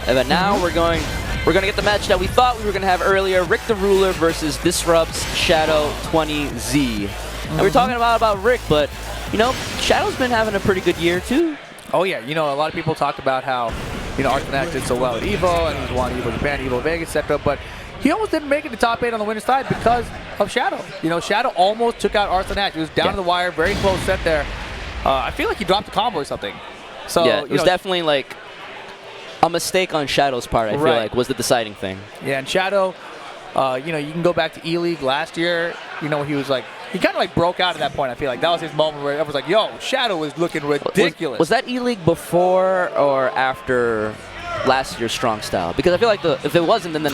But now we're gonna get the match that we thought we were gonna have earlier: Rick the Ruler versus Disrupt's Shadow 20Z. And we're talking about Rick, but you know, Shadow's been having a pretty good year too. Oh yeah, you know, a lot of people talk about how, you know, Arthanax did so well at EVO, and he's won EVO Japan, EVO Vegas, etc. But he almost didn't make it to top 8 on the winner's side because of Shadow. You know, Shadow almost took out Arthanax. He was down to the wire, very close set there. I feel like he dropped a combo or something. So yeah, it was definitely like a mistake on Shadow's part. I feel like was the deciding thing. Yeah, and Shadow, you know, you can go back to E-League last year. You know, he was like, he kind of like broke out at that point. I feel like that was his moment where everyone was like, "Yo, Shadow is looking ridiculous." Was that E-League before or after last year's Strong Style? Because I feel like if it wasn't, then it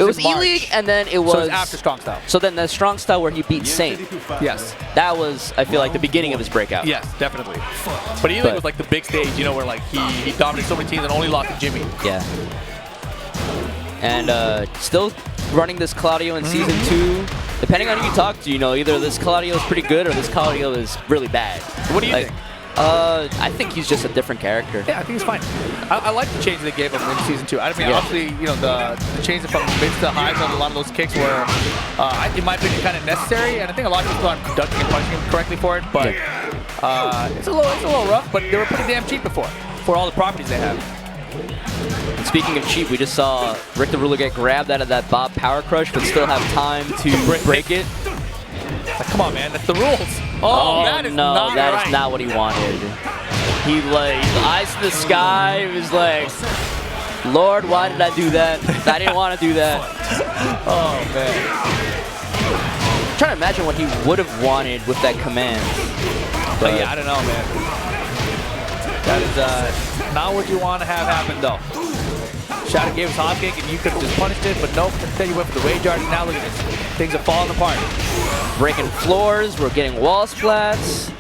was E-League, and then it was after Strong Style. So then the Strong Style where he beat Saint. Yes, that was, I feel like, the beginning of his breakout. Yes, definitely. But E-League was like the big stage, you know, where like he dominated so many teams and only lost to Jimmy. Yeah. And still running this Claudio in Season 2. Depending on who you talk to, you know, either this Claudio is pretty good or this Claudio is really bad. What do you think? I think he's just a different character. Yeah, I think he's fine. I like the change they gave him in Season 2. I mean, obviously, you know, the change from mids to highs on a lot of those kicks were, in my opinion, kind of necessary. And I think a lot of people aren't ducking and punching him correctly for it. But it's a little rough. But they were pretty damn cheap before, for all the properties they have. And speaking of cheap, we just saw Rick the Ruler get grabbed out of that Bob Power Crush, but still have time to break it. Like, come on, man, that's the rules. Oh, that is not that right. is not what he wanted. He like eyes to the sky. He was like, "Lord, why did I do that? I didn't want to do that." Oh man. I'm trying to imagine what he would have wanted with that command. But yeah, I don't know, man. That is not what you want to have happen, though. Shadow gave us hot kick, and you could have just punished it, but nope. Instead, you went for the rage art, and now look at this. Things are falling apart. Breaking floors, we're getting wall splats.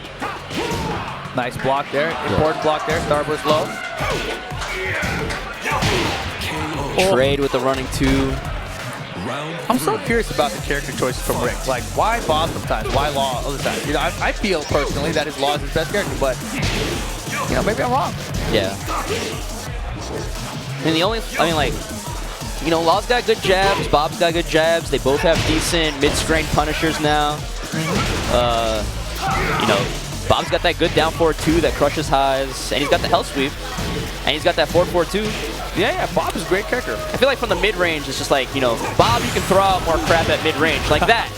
Nice block there. Important block there. Starburst low. Trade with the running 2. I'm so curious about the character choices from Rick. Like, why Bob sometimes? Why Law other times? You know, I feel personally that his Law is his best character, but you know, maybe I'm wrong. Yeah. I mean, like, you know, Law's got good jabs, Bob's got good jabs. They both have decent mid-strength punishers now. You know, Bob's got that good down forward 2 that crushes highs, and he's got the hell sweep, and he's got that forward 4-2. Yeah, Bob is a great character. I feel like from the mid-range, it's just like, you know, Bob, you can throw out more crap at mid-range, like that.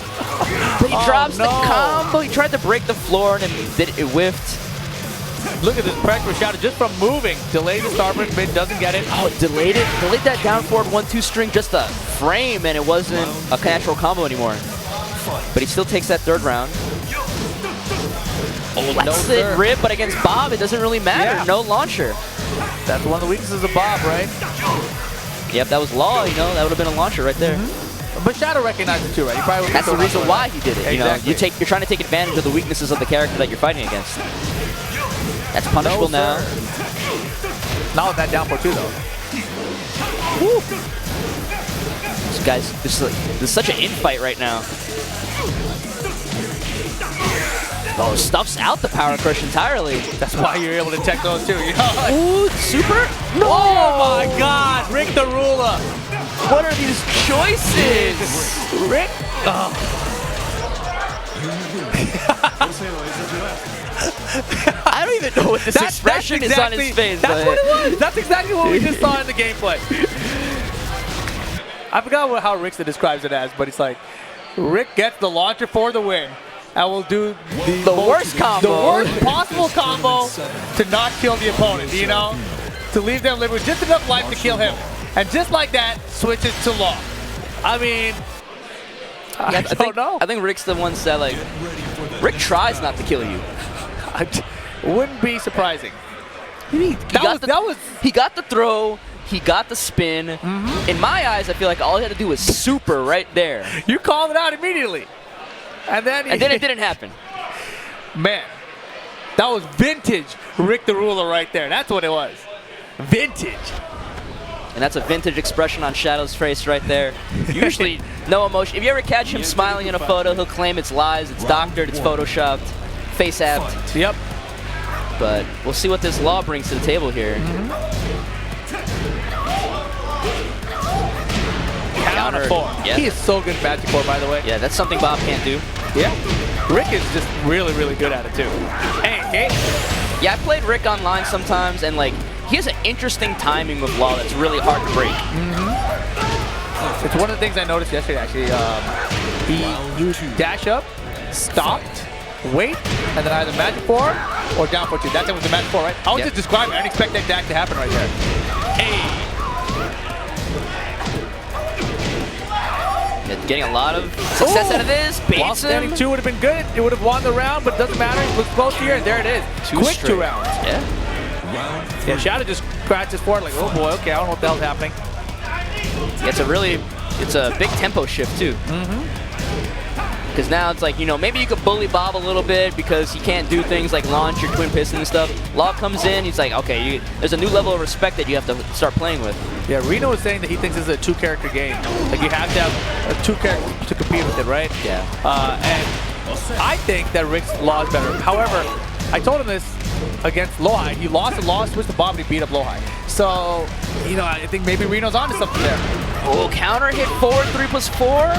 But he drops the combo, he tried to break the floor, and it whiffed. Look at this pressure Shadow just from moving. Delayed the Starburst mid, doesn't get it. Oh, delayed it? Delayed that down forward 1-2 string just a frame, and it wasn't a natural combo anymore. But he still takes that 3rd round. Oh, that's it, rip, but against Bob, it doesn't really matter. Yeah. No launcher. That's one of the weaknesses of Bob, right? Yep, that was Law, you know, that would have been a launcher right there. But Shadow recognized it too, right? He probably that's the reason why he did it. Exactly. You know, you're trying to take advantage of the weaknesses of the character that you're fighting against. That's punishable now. Not with that down for 2 though. Woo. This guy's this is such an infight right now. Oh, stuffs out the Power Crush entirely. That's why you're able to tech those too. You know? Ooh, super? No! Oh my God, Rick the Ruler. What are these choices? Rick? I don't even know what this expression is on his face. That's what it was. That's exactly what we just saw in the gameplay. I forgot how Rickson describes it as, but it's like, Rick gets the launcher for the win. And will do the worst combo. The worst possible combo to not kill the opponent, you know? To leave them living with just enough life to kill him. And just like that, switches to Law. I mean, I don't know. I think Rick's the one that, like, Rick tries not to kill you. Wouldn't be surprising. He got the throw, he got the spin. In my eyes, I feel like all he had to do was super right there. You called it out immediately. And then it didn't happen. Man, that was vintage Rick the Ruler right there. That's what it was. Vintage. And that's a vintage expression on Shadow's face right there. Usually no emotion. If you ever catch him smiling in a photo, he'll claim it's lies, it's doctored, it's photoshopped, face apped. Yep. But we'll see what this Law brings to the table here. counter. Down 4. Yeah. He is so good at Magic 4, by the way. Yeah, that's something Bob can't do. Yeah. Rick is just really, really good at it, too. Hey, hey. Yeah, I played Rick online sometimes, and like, he has an interesting timing with Law that's really hard to break. It's one of the things I noticed yesterday, actually. He used dash up, stopped, wait, and then either Magic 4 or down 4-2. That's it with the Magic 4, right? I was just describing it. I didn't expect that dash to happen right there. Hey. Yeah, getting a lot of success out of this. Baits Standing him. 2 would have been good. It would have won the round, but it doesn't matter. He looks close here, and there it is. Quick straight. 2 rounds. Yeah. Yeah, Shadow just scratches forward like, oh boy, okay, I don't know what the hell's happening. It's a big tempo shift too. Because now it's like, you know, maybe you could bully Bob a little bit because he can't do things like launch your twin piston and stuff. Law comes in, he's like, okay, there's a new level of respect that you have to start playing with. Yeah, Reno was saying that he thinks this is a 2-character game. Like you have to have 2 characters to compete with it, right? Yeah. And I think that Rick's Law is better. However, I told him this against Lowhigh. He lost and lost, switched to Bob, and he beat up Lowhigh. So, you know, I think maybe Reno's onto something there. Oh, counter hit forward, 3+4.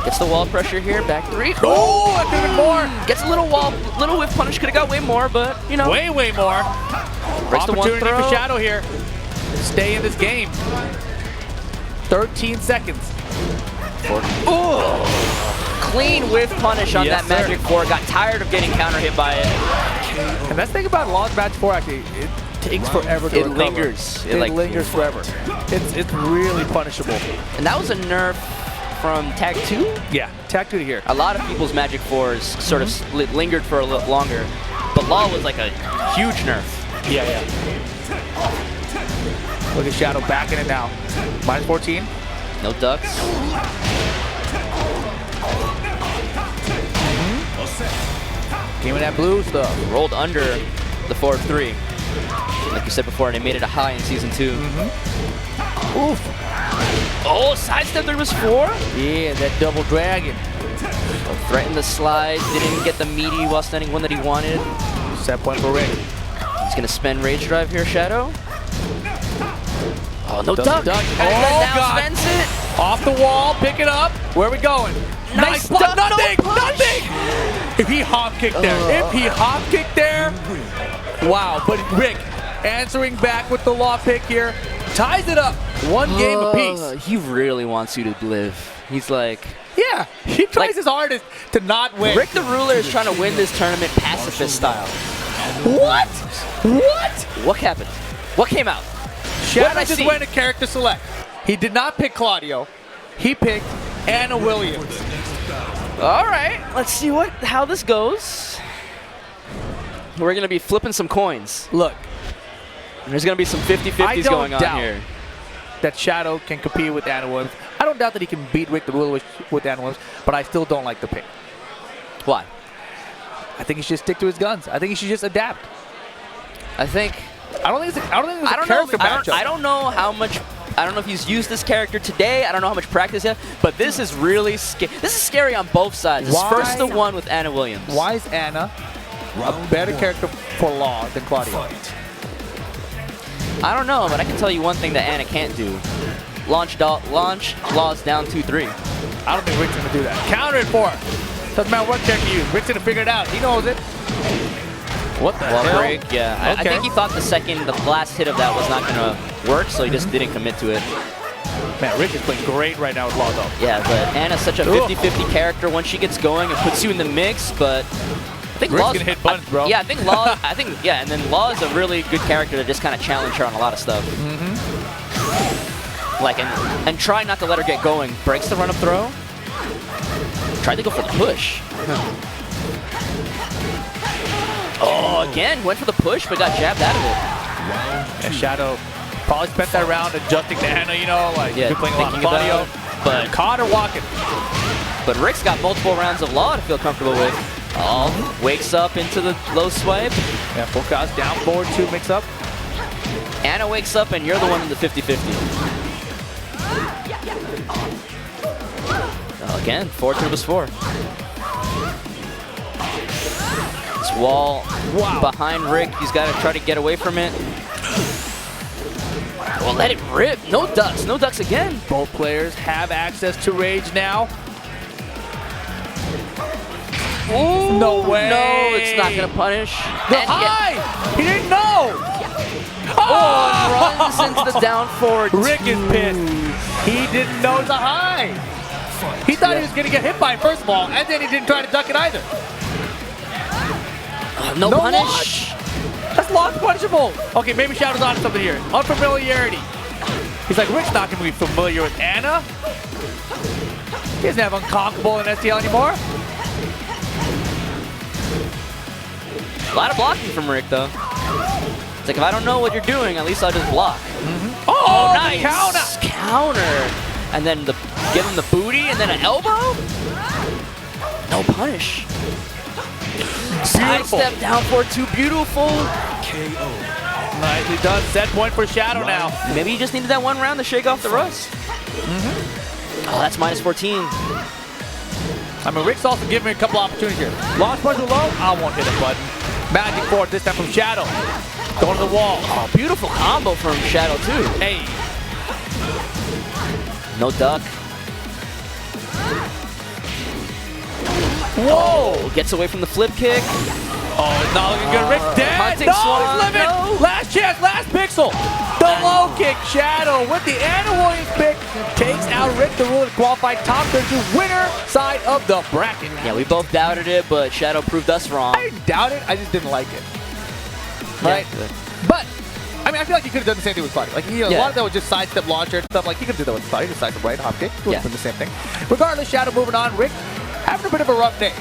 Gets the wall pressure here, back 3. Oh, that could have been more. Gets a little whiff punish, could have got way more, but, you know. Way, way more. Breaks the one Opportunity for throw. Shadow here. Stay in this game. 13 seconds. Oh! Clean whiff punish on Yes, that Magic 4. Got tired of getting counter hit by it. And that's the thing about Law's Match 4, actually. It takes forever to It recover. lingers. It like, lingers forever. It's really punishable. And that was a nerf from Tag 2? Yeah, Tag 2 to here. A lot of people's Magic 4s sort of lingered for a little longer. But Law was like a huge nerf. Yeah, yeah. Look at Shadow backing it now. Minus 14. No ducks. Game of that blue stuff. Rolled under the 4-3. Like you said before, and it made it a high in Season 2. Oof. Oh, sidestep 3+4? Yeah, that double dragon. Threatened the slide, didn't get the meaty while standing one that he wanted. Set point for Rick. He's gonna spend Rage Drive here, Shadow. Oh, no Doesn't duck. duck. And then Oh, now God. spends it. Off the wall, pick it up. Where are we going? Nice block. duck, no Nothing, push. nothing. If he hop kicked there, wow. But Rick answering back with the Law pick here, ties it up. One game apiece. He really wants you to live. He's like, Yeah, he tries Like- his hardest to not win. Rick the Ruler is trying to win this tournament pacifist style. What? What? What happened? What came out? Shadow did I just see? went to character select. He did not pick Claudio. He picked Anna Williams. All right, let's see how this goes. We're gonna be flipping some coins. Look, There's gonna be some 50-50s don't going on doubt here. that Shadow can compete with Anna Williams. I don't doubt that he can beat Rick the Ruler with Anna Williams, but I still don't like the pick. Why? I think he should stick to his guns. I think he should just adapt. I think I don't think it's a character matchup. I don't know how much. I don't know if he's used this character today. I don't know how much practice he has, but this is really scary. This is scary on both sides. This Why? first the one with Anna Williams. Why is Anna a better character for Law than Claudio? I don't know, but I can tell you one thing that Anna can't do. Launch Laws down 2-3. I don't think Rick's going to do that. Counter it for her. Doesn't matter what character you use. Rick's going to figure it out. He knows it. What the Wall hell? break, yeah. I Okay. think he thought the last hit of that was not going to work, so he just didn't commit to it. Man, Rick is playing great right now with Law, though. Yeah, but Anna's such a 50-50 character once she gets going and puts you in the mix, but I think Rick's Law's gonna hit buttons, bro. Yeah, I think and then Law is a really good character to just kind of challenge her on a lot of stuff. Like, and try not to let her get going. Breaks the run-up throw. Tried to go for the push. Oh, again, went for the push, but got jabbed out of it. And Shadow probably spent that round adjusting to Anna, you know, like Yeah, you're playing a lot of thinking Claudio. about it, but Caught her walking. But Rick's got multiple rounds of Law to feel comfortable with. Oh, wakes up into the low swipe. Yeah, full cross, down, forward, 2 mix up. Anna wakes up and you're the one in the 50-50. Again, 4-4. This wall behind Rick. He's got to try to get away from it. Well, let it rip. No ducks. No ducks again. Both players have access to rage now. Ooh, No way. No, it's not going to punish. The And high! He didn't know! Oh, and runs into the down forward. Rick is pissed. He didn't know the high. He thought he was going to get hit by it first of all, and then he didn't try to duck it either. No No punish. launch. That's launch punishable. Okay, maybe Shadow's on something here. Unfamiliarity. He's like, Rick's not going to be familiar with Anna. He doesn't have Unconquerable in STL anymore. A lot of blocking from Rick, though. It's like, if I don't know what you're doing, at least I'll just block. Oh, Nice. counter. Counter. And then give him the booty and then an elbow? No punish. Sidestep down for 2. Beautiful. KO. Nicely done. Set point for Shadow now. Maybe you just needed that one round to shake off the rust. Oh, that's minus 14. I mean, Rick's also giving me a couple opportunities here. Launch punch below, I won't hit a button. Magic forward this time from Shadow. Going to the wall. Oh, beautiful combo from Shadow, too. Hey. No duck. Whoa. Gets away from the flip kick. Oh, it's not looking good. Rick's dead. Hunting No, swan, he's living. no. Last chance, last pixel. The low kick. Shadow with the Anna Williams pick takes out Rick the Ruler, qualified top 32 winner side of the bracket. Yeah, we both doubted it, but Shadow proved us wrong. I didn't doubt it. I just didn't like it. Yeah, Right? good. But I mean, I feel like he could have done the same thing with Claudio. Like, you know, Yeah. a lot of that was just sidestep launcher and stuff. Like, he could do that with Claudio. Just sidestep right, hop kick. He would have Yeah. done the same thing. Regardless, Shadow moving on. Rick having a bit of a rough day.